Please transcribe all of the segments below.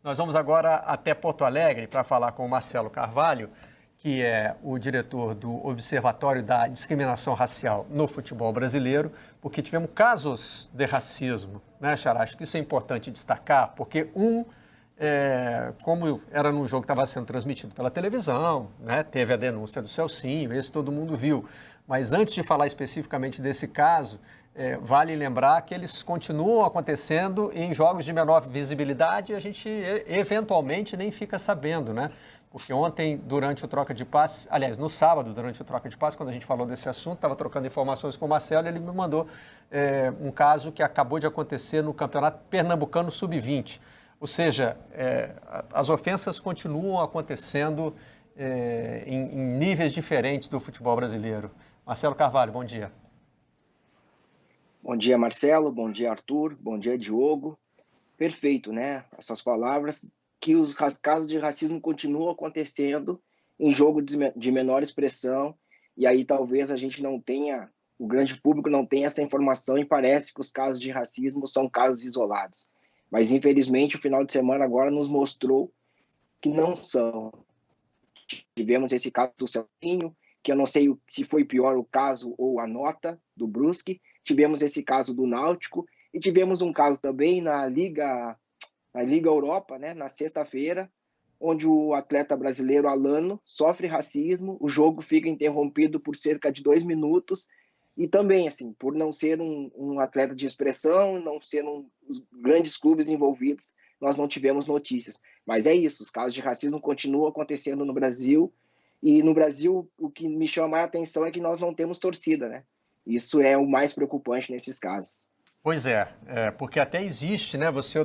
Nós vamos agora até Porto Alegre para falar com o Marcelo Carvalho, que é o diretor do Observatório da Discriminação Racial no Futebol Brasileiro, porque tivemos casos de racismo, né, Xará? Acho que isso é importante destacar, porque como era num jogo que estava sendo transmitido pela televisão, né, teve a denúncia do Celcinho, esse todo mundo viu. Mas antes de falar especificamente desse caso, vale lembrar que eles continuam acontecendo em jogos de menor visibilidade e a gente eventualmente nem fica sabendo, né? Porque ontem, durante o troca de passes, aliás, no sábado, durante o troca de passes, quando a gente falou desse assunto, estava trocando informações com o Marcelo e ele me mandou um caso que acabou de acontecer no Campeonato Pernambucano Sub-20. Ou seja, as ofensas continuam acontecendo em níveis diferentes do futebol brasileiro. Marcelo Carvalho, bom dia. Bom dia, Marcelo. Bom dia, Arthur. Bom dia, Diogo. Perfeito, né? Essas palavras, que os casos de racismo continuam acontecendo em jogo de menor expressão, e aí talvez a gente não tenha, o grande público não tenha essa informação e parece que os casos de racismo são casos isolados. Mas, infelizmente, o final de semana agora nos mostrou que não são. Tivemos esse caso do Celcinho, que eu não sei se foi pior o caso ou a nota do Brusque. Tivemos esse caso do Náutico e tivemos um caso também na Liga Europa, né, na sexta-feira, onde o atleta brasileiro Alano sofre racismo, o jogo fica interrompido por cerca de 2 minutos e também, assim, por não ser um atleta de expressão, não ser os grandes clubes envolvidos, nós não tivemos notícias. Mas é isso, os casos de racismo continuam acontecendo no Brasil. E no Brasil, o que me chama mais a atenção é que nós não temos torcida, né? Isso é o mais preocupante nesses casos. Pois porque até existe, né? Você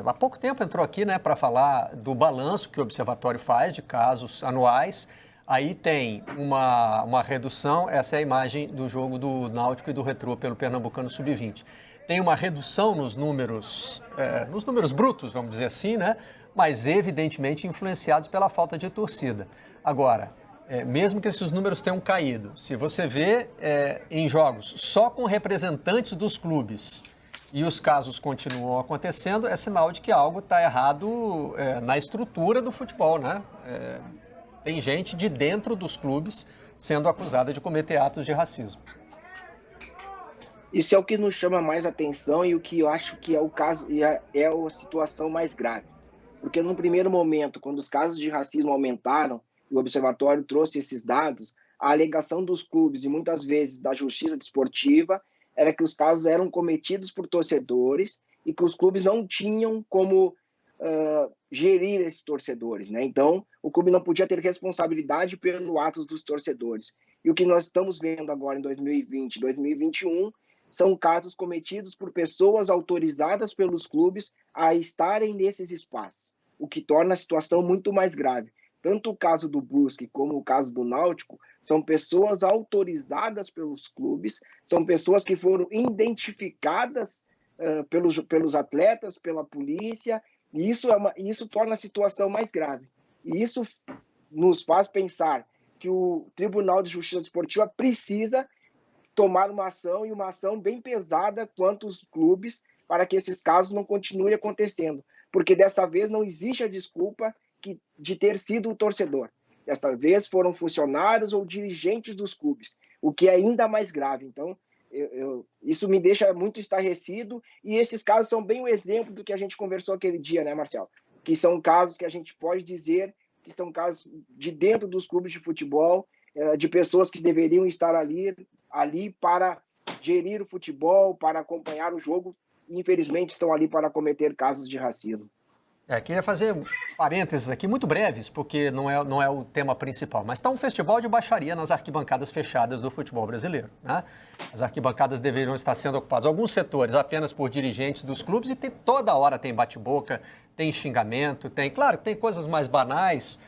há pouco tempo entrou aqui, né, para falar do balanço que o Observatório faz de casos anuais. Aí tem uma redução, essa é a imagem do jogo do Náutico e do Retrô pelo Pernambucano Sub-20. Tem uma redução nos números brutos, vamos dizer assim, né? Mas evidentemente influenciados pela falta de torcida. Agora, mesmo que esses números tenham caído, se você vê em jogos só com representantes dos clubes e os casos continuam acontecendo, é sinal de que algo está errado na estrutura do futebol, né? Tem gente de dentro dos clubes sendo acusada de cometer atos de racismo. Isso é o que nos chama mais atenção e o que eu acho que é o caso, é a situação mais grave. Porque num primeiro momento, quando os casos de racismo aumentaram, e o Observatório trouxe esses dados, a alegação dos clubes e muitas vezes da justiça desportiva era que os casos eram cometidos por torcedores e que os clubes não tinham como gerir esses torcedores, né? Então, o clube não podia ter responsabilidade pelo ato dos torcedores. E o que nós estamos vendo agora em 2020, 2021, são casos cometidos por pessoas autorizadas pelos clubes a estarem nesses espaços, o que torna a situação muito mais grave. Tanto o caso do Brusque como o caso do Náutico são pessoas autorizadas pelos clubes, são pessoas que foram identificadas pelos atletas, pela polícia, e isso torna a situação mais grave. E isso nos faz pensar que o Tribunal de Justiça Desportiva precisa tomar uma ação, e uma ação bem pesada quanto os clubes, para que esses casos não continuem acontecendo. Porque dessa vez não existe a desculpa de ter sido o torcedor. Dessa vez foram funcionários ou dirigentes dos clubes, o que é ainda mais grave. Então, isso me deixa muito estarrecido, e esses casos são bem o exemplo do que a gente conversou aquele dia, né, Marcelo? Que são casos que a gente pode dizer que são casos de dentro dos clubes de futebol, de pessoas que deveriam estar ali para gerir o futebol, para acompanhar o jogo, e infelizmente estão ali para cometer casos de racismo. Queria fazer parênteses aqui, muito breves, porque não é o tema principal, mas está um festival de baixaria nas arquibancadas fechadas do futebol brasileiro, né? As arquibancadas deveriam estar sendo ocupadas, alguns setores apenas por dirigentes dos clubes, e toda hora tem bate-boca, tem xingamento, claro que tem coisas mais banais.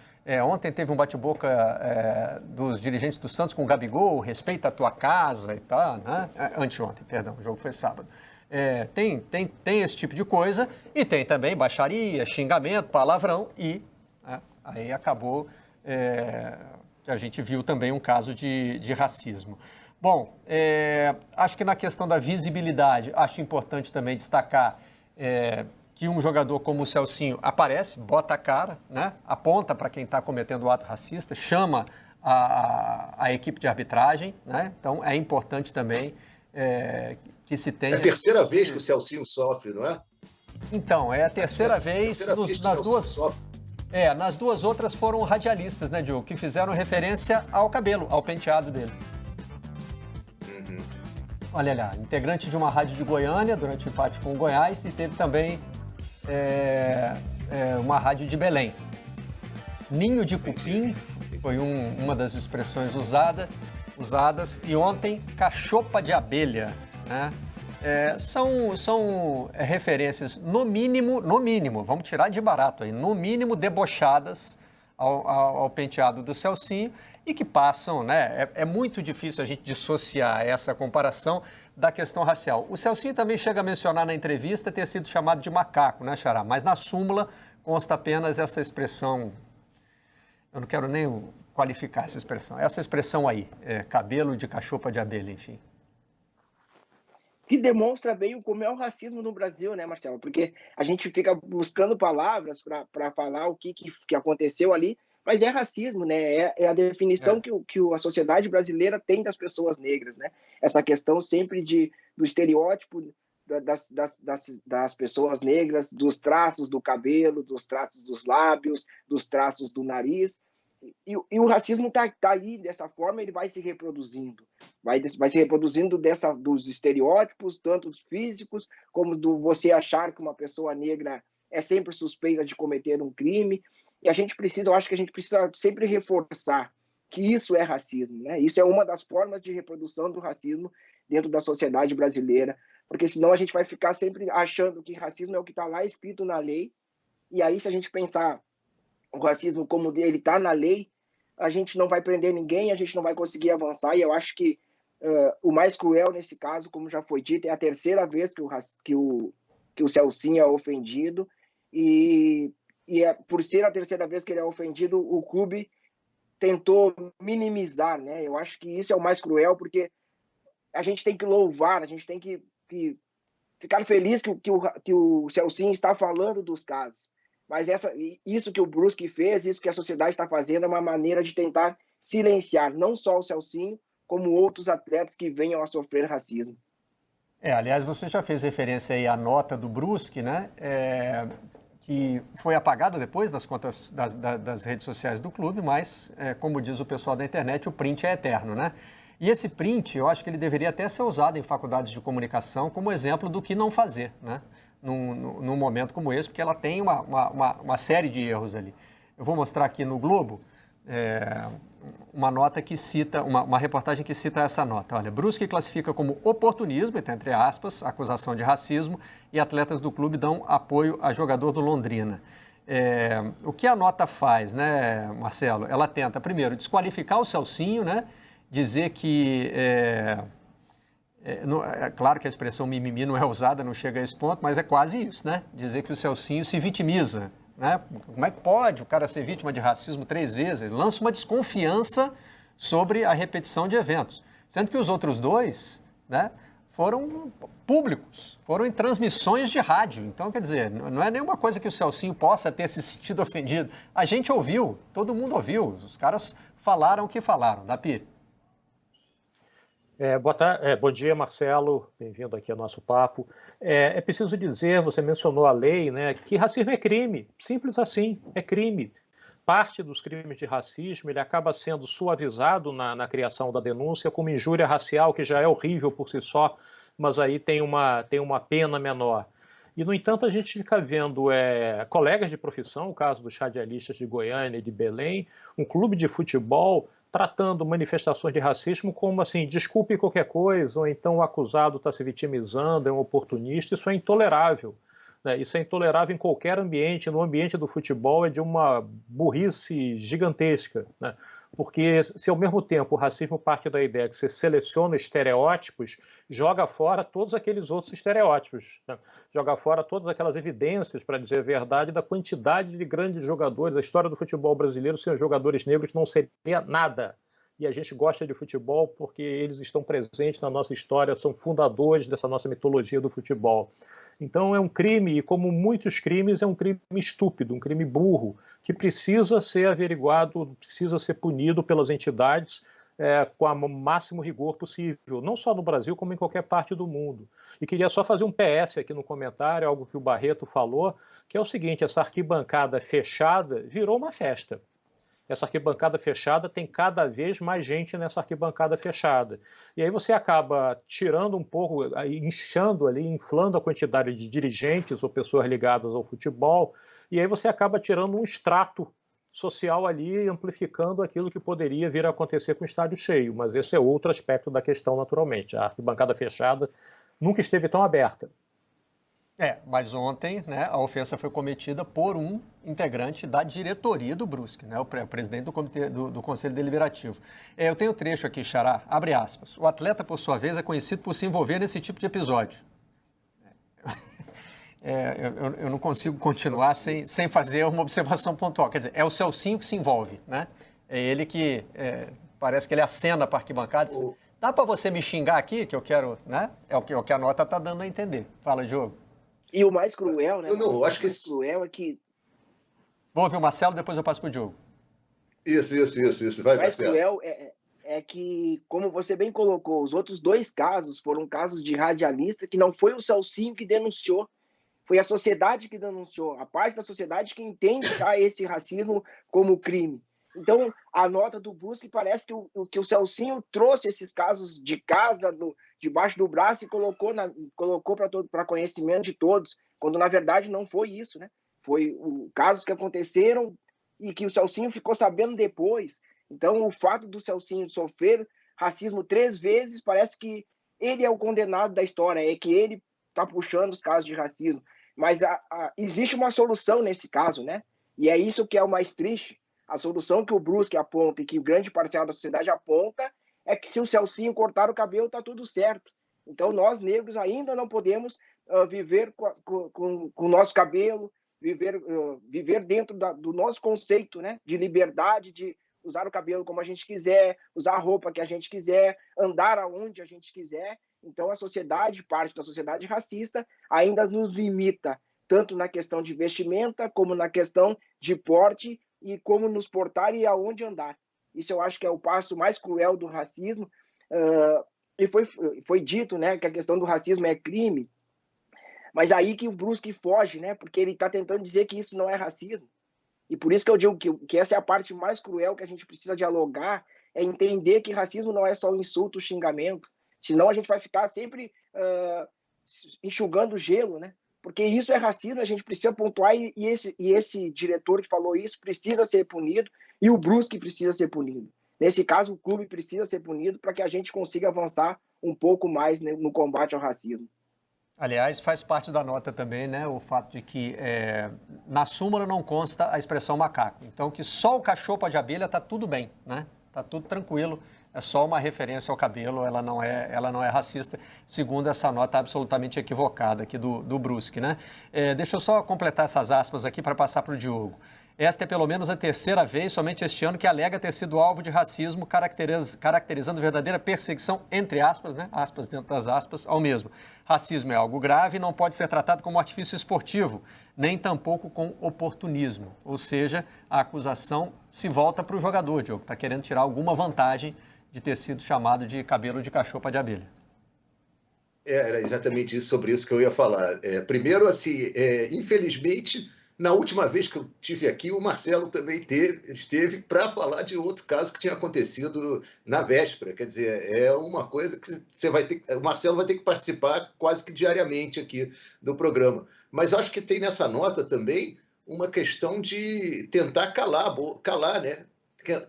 Ontem teve um bate-boca dos dirigentes do Santos com o Gabigol, respeita a tua casa e tal, né? Anteontem, perdão, o jogo foi sábado. Tem esse tipo de coisa, e tem também baixaria, xingamento, palavrão, e aí acabou que a gente viu também um caso de racismo. Bom, acho que na questão da visibilidade, acho importante também destacar que um jogador como o Celcinho aparece, bota a cara, né? Aponta para quem está cometendo o ato racista, chama a equipe de arbitragem, né? Então é importante também que se tenha... É a terceira vez que o Celcinho sofre, não é? Então, é a terceira vez nas duas... nas duas outras foram radialistas, né, Diogo, que fizeram referência ao cabelo, ao penteado dele. Uhum. Olha lá, integrante de uma rádio de Goiânia durante o empate com o Goiás e teve também uma rádio de Belém. Ninho de cupim foi uma das expressões usadas e ontem cachopa de abelha, né? São referências, no mínimo, vamos tirar de barato aí, no mínimo debochadas ao penteado do Celcinho e que passam, né? É muito difícil a gente dissociar essa comparação da questão racial. O Celcinho também chega a mencionar na entrevista ter sido chamado de macaco, né, Xará? Mas na súmula consta apenas essa expressão, eu não quero nem qualificar essa expressão aí, cabelo de cachopa de abelha, enfim. Que demonstra bem como é o racismo no Brasil, né, Marcelo? Porque a gente fica buscando palavras para falar o que aconteceu ali, mas é racismo, né? É a definição que a sociedade brasileira tem das pessoas negras, né? Essa questão sempre do estereótipo das pessoas negras, dos traços do cabelo, dos traços dos lábios, dos traços do nariz. E o racismo está aí dessa forma, ele vai se reproduzindo. Vai se reproduzindo dos estereótipos, tanto dos físicos, como do você achar que uma pessoa negra é sempre suspeita de cometer um crime. E eu acho que a gente precisa sempre reforçar que isso é racismo, né? Isso é uma das formas de reprodução do racismo dentro da sociedade brasileira, porque senão a gente vai ficar sempre achando que racismo é o que está lá escrito na lei, e aí se a gente pensar o racismo como ele está na lei, a gente não vai prender ninguém, a gente não vai conseguir avançar, e eu acho que o mais cruel nesse caso, como já foi dito, é a terceira vez que o Celcinho é ofendido, e por ser a terceira vez que ele é ofendido, o clube tentou minimizar, né? Eu acho que isso é o mais cruel, porque a gente tem que louvar, a gente tem que ficar feliz que o Celcinho está falando dos casos. Mas isso que o Brusque fez, isso que a sociedade está fazendo, é uma maneira de tentar silenciar não só o Celcinho, como outros atletas que venham a sofrer racismo. Aliás, você já fez referência aí à nota do Brusque, né? Que foi apagada depois das contas das redes sociais do clube, mas, como diz o pessoal da internet, o print é eterno, né? E esse print, eu acho que ele deveria até ser usado em faculdades de comunicação como exemplo do que não fazer, né? Num momento como esse, porque ela tem uma série de erros ali. Eu vou mostrar aqui no Globo uma nota que cita, uma reportagem que cita essa nota. Olha, Brusque classifica como oportunismo, entre aspas, acusação de racismo, e atletas do clube dão apoio a jogador do Londrina. O que a nota faz, né, Marcelo? Ela tenta, primeiro, desqualificar o Celcinho, né? Dizer que... É claro que a expressão mimimi não é usada, não chega a esse ponto, mas é quase isso, né? Dizer que o Celcinho se vitimiza, né? Como é que pode o cara ser vítima de racismo 3 vezes? Lança uma desconfiança sobre a repetição de eventos. Sendo que os outros 2, né, foram públicos, foram em transmissões de rádio. Então, quer dizer, não é nenhuma coisa que o Celcinho possa ter se sentido ofendido. A gente ouviu, todo mundo ouviu, os caras falaram o que falaram, Dapir. Bom dia, Marcelo, bem-vindo aqui ao nosso papo. É preciso dizer, você mencionou a lei, né, que racismo é crime, simples assim, é crime. Parte dos crimes de racismo ele acaba sendo suavizado na criação da denúncia como injúria racial, que já é horrível por si só, mas aí tem uma pena menor. E, no entanto, a gente fica vendo colegas de profissão, o caso dos radialistas de Goiânia e de Belém, um clube de futebol tratando manifestações de racismo como assim, desculpe qualquer coisa, ou então o acusado está se vitimizando, é um oportunista, isso é intolerável. Né? Isso é intolerável em qualquer ambiente, no ambiente do futebol é de uma burrice gigantesca, né? Porque se ao mesmo tempo o racismo parte da ideia que você seleciona estereótipos, joga fora todos aqueles outros estereótipos, né? Joga fora todas aquelas evidências, para dizer a verdade, da quantidade de grandes jogadores. A história do futebol brasileiro sem os jogadores negros não seria nada. E a gente gosta de futebol porque eles estão presentes na nossa história, são fundadores dessa nossa mitologia do futebol. Então é um crime, e como muitos crimes, é um crime estúpido, um crime burro, que precisa ser averiguado, precisa ser punido pelas entidades com o máximo rigor possível, não só no Brasil, como em qualquer parte do mundo. E queria só fazer um PS aqui no comentário, algo que o Barreto falou, que é o seguinte: essa arquibancada fechada virou uma festa. Essa arquibancada fechada tem cada vez mais gente nessa arquibancada fechada. E aí você acaba tirando um pouco, inchando ali, inflando a quantidade de dirigentes ou pessoas ligadas ao futebol, e aí você acaba tirando um extrato social ali, amplificando aquilo que poderia vir a acontecer com o estádio cheio. Mas esse é outro aspecto da questão, naturalmente. A arquibancada fechada nunca esteve tão aberta. Mas ontem, né, a ofensa foi cometida por um integrante da diretoria do Brusque, né, o presidente do comitê do Conselho Deliberativo. Eu tenho um trecho aqui, Xará, abre aspas. O atleta, por sua vez, é conhecido por se envolver nesse tipo de episódio. Eu não consigo continuar sem fazer uma observação pontual. Quer dizer, é o Celcinho que se envolve, né? É ele que parece que ele acena para a arquibancada. Dá para você me xingar aqui, que eu quero, né? É o que a nota está dando a entender. Fala, Diogo. E o mais cruel, né? Eu acho que o mais cruel é que... Vou ouvir o Marcelo, depois eu passo para o Diogo. Isso. Vai, o mais Marcelo. cruel é que, como você bem colocou, os outros dois casos foram casos de radialista que não foi o Celcinho que denunciou, foi a sociedade que denunciou, a parte da sociedade que entende esse racismo como crime. Então, a nota do Brusque parece que o Celcinho trouxe esses casos de casa, debaixo do braço, e colocou para conhecimento de todos, quando na verdade não foi isso, né? Foi casos que aconteceram e que o Celcinho ficou sabendo depois. Então, o fato do Celcinho sofrer racismo 3 vezes, parece que ele é o condenado da história, é que ele está puxando os casos de racismo. Mas existe uma solução nesse caso, né? E é isso que é o mais triste. A solução que o Brusque aponta e que grande parcela da sociedade aponta é que se o Celcinho cortar o cabelo, está tudo certo. Então, nós negros ainda não podemos viver com o nosso cabelo, viver dentro do nosso conceito, né, de liberdade, de usar o cabelo como a gente quiser, usar a roupa que a gente quiser, andar aonde a gente quiser. Então, a sociedade, parte da sociedade racista, ainda nos limita, tanto na questão de vestimenta, como na questão de porte, e como nos portar e aonde andar. Isso eu acho que é o passo mais cruel do racismo. E foi dito, né, que a questão do racismo é crime, mas aí que o Brusque foge, né, porque ele está tentando dizer que isso não é racismo. E por isso que eu digo que essa é a parte mais cruel que a gente precisa dialogar, é entender que racismo não é só o insulto, o xingamento, senão a gente vai ficar sempre enxugando gelo, né? Porque isso é racismo, a gente precisa pontuar, e esse diretor que falou isso precisa ser punido, e o Brusque precisa ser punido. Nesse caso, o clube precisa ser punido para que a gente consiga avançar um pouco mais, né, no combate ao racismo. Aliás, faz parte da nota também, né, o fato de que na súmula não consta a expressão macaco. Então, que só o cachopa de abelha está tudo bem, né? Está tudo tranquilo. É só uma referência ao cabelo, ela não é racista, segundo essa nota absolutamente equivocada aqui do Brusque, né? Deixa eu só completar essas aspas aqui para passar para o Diogo. Esta é pelo menos a 3ª vez, somente este ano, que alega ter sido alvo de racismo, caracterizando verdadeira perseguição, entre aspas, né? Aspas dentro das aspas, ao mesmo. Racismo é algo grave e não pode ser tratado como artifício esportivo, nem tampouco com oportunismo. Ou seja, a acusação se volta para o jogador, Diogo, está querendo tirar alguma vantagem de ter sido chamado de cabelo de cachopa de abelha. Era exatamente sobre isso que eu ia falar. Primeiro, assim, infelizmente, na última vez que eu estive aqui, o Marcelo também esteve para falar de outro caso que tinha acontecido na véspera. Quer dizer, é uma coisa que o Marcelo vai ter que participar quase que diariamente aqui do programa. Mas eu acho que tem nessa nota também uma questão de tentar calar, né?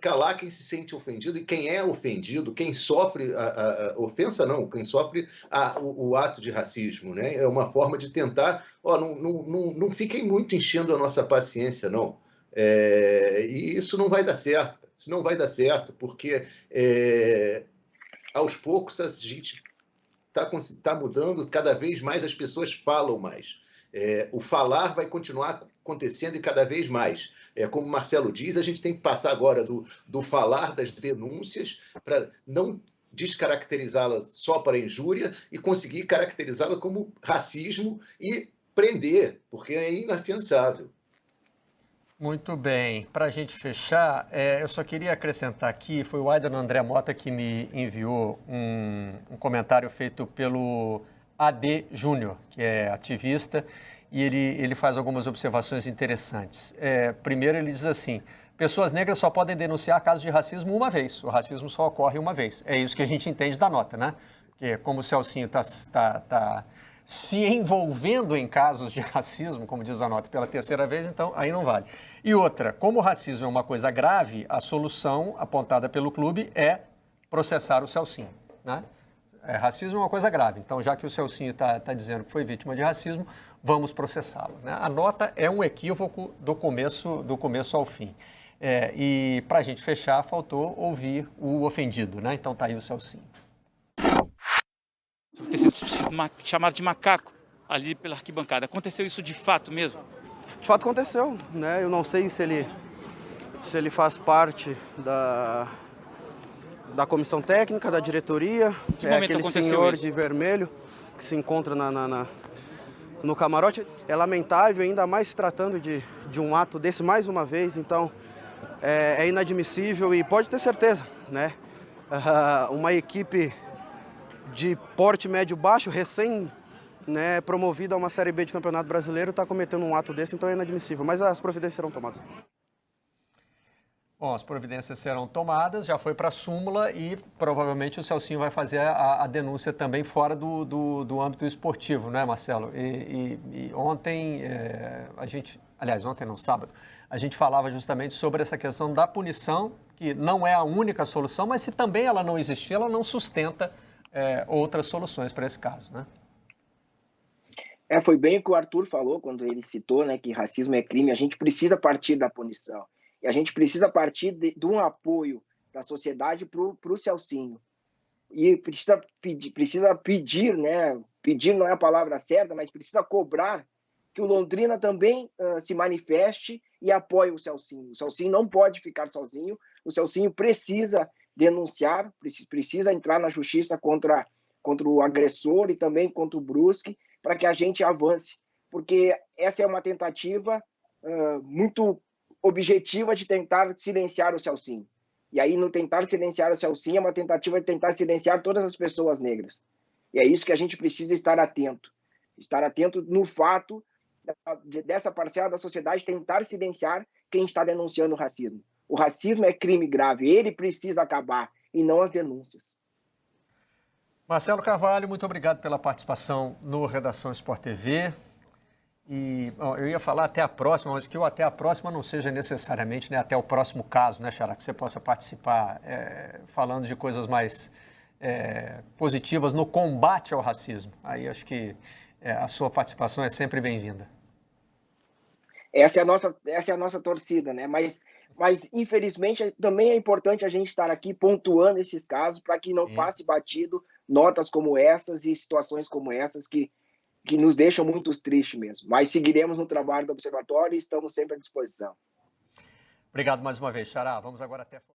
Calar quem se sente ofendido e quem é ofendido, quem sofre a ofensa, não, quem sofre o ato de racismo, né? É uma forma de tentar, não fiquem muito enchendo a nossa paciência, não. E isso não vai dar certo, porque aos poucos a gente está mudando, cada vez mais as pessoas falam mais. O falar vai continuar acontecendo e cada vez mais. Como o Marcelo diz, a gente tem que passar agora do falar das denúncias para não descaracterizá-la só para injúria e conseguir caracterizá-la como racismo e prender, porque é inafiançável. Muito bem. Para a gente fechar, eu só queria acrescentar aqui, foi o Aidan André Mota que me enviou um comentário feito pelo AD Júnior, que é ativista, e ele faz algumas observações interessantes. Primeiro, ele diz assim: pessoas negras só podem denunciar casos de racismo uma vez. O racismo só ocorre uma vez. É isso que a gente entende da nota, né? Porque como o Celcinho está se envolvendo em casos de racismo, como diz a nota, pela terceira vez, então aí não vale. E outra, como o racismo é uma coisa grave, a solução apontada pelo clube é processar o Celcinho, né? Racismo é uma coisa grave, então já que o Celcinho está dizendo que foi vítima de racismo, vamos processá-lo, né? A nota é um equívoco do começo ao fim. E para a gente fechar, faltou ouvir o ofendido, né? Então tá aí o Celcinho. Ter sido chamado de macaco ali pela arquibancada. Aconteceu isso de fato mesmo? De fato aconteceu, né? Eu não sei se ele faz parte da comissão técnica, da diretoria. Que momento aquele aconteceu senhor isso? de vermelho que se encontra no camarote. É lamentável, ainda mais se tratando de um ato desse mais uma vez, então é inadmissível e pode ter certeza, né? Uma equipe de porte médio-baixo, promovida a uma Série B de Campeonato Brasileiro, está cometendo um ato desse, então é inadmissível. Mas as providências serão tomadas. Bom, as providências serão tomadas, já foi para a súmula e provavelmente o Celcinho vai fazer a denúncia também fora do âmbito esportivo, né, Marcelo? E ontem, ontem não, sábado, a gente falava justamente sobre essa questão da punição, que não é a única solução, mas se também ela não existir, ela não sustenta outras soluções para esse caso, né? Foi bem o que o Arthur falou quando ele citou, né, que racismo é crime. A gente precisa partir da punição. E a gente precisa partir de um apoio da sociedade para o Celcinho. E precisa pedir, né? Pedir não é a palavra certa, mas precisa cobrar que o Londrina também se manifeste e apoie o Celcinho. O Celcinho não pode ficar sozinho. O Celcinho precisa denunciar, precisa entrar na justiça contra o agressor e também contra o Brusque, para que a gente avance. Porque essa é uma tentativa muito objetiva de tentar silenciar o Celcinho. E aí, no tentar silenciar o Celcinho, é uma tentativa de tentar silenciar todas as pessoas negras. E é isso que a gente precisa estar atento. Estar atento no fato dessa parcela da sociedade tentar silenciar quem está denunciando o racismo. O racismo é crime grave, ele precisa acabar, e não as denúncias. Marcelo Carvalho, muito obrigado pela participação no Redação Sport TV. E eu ia falar até a próxima, mas que o até a próxima não seja necessariamente, né, até o próximo caso, né, Xará? Que você possa participar falando de coisas mais positivas no combate ao racismo. Aí acho que a sua participação é sempre bem-vinda. Essa é a nossa torcida, né? Mas infelizmente também é importante a gente estar aqui pontuando esses casos para que não passe batido notas como essas e situações como essas que nos deixam muito tristes mesmo. Mas seguiremos no trabalho do Observatório e estamos sempre à disposição. Obrigado mais uma vez, Xará. Vamos agora até...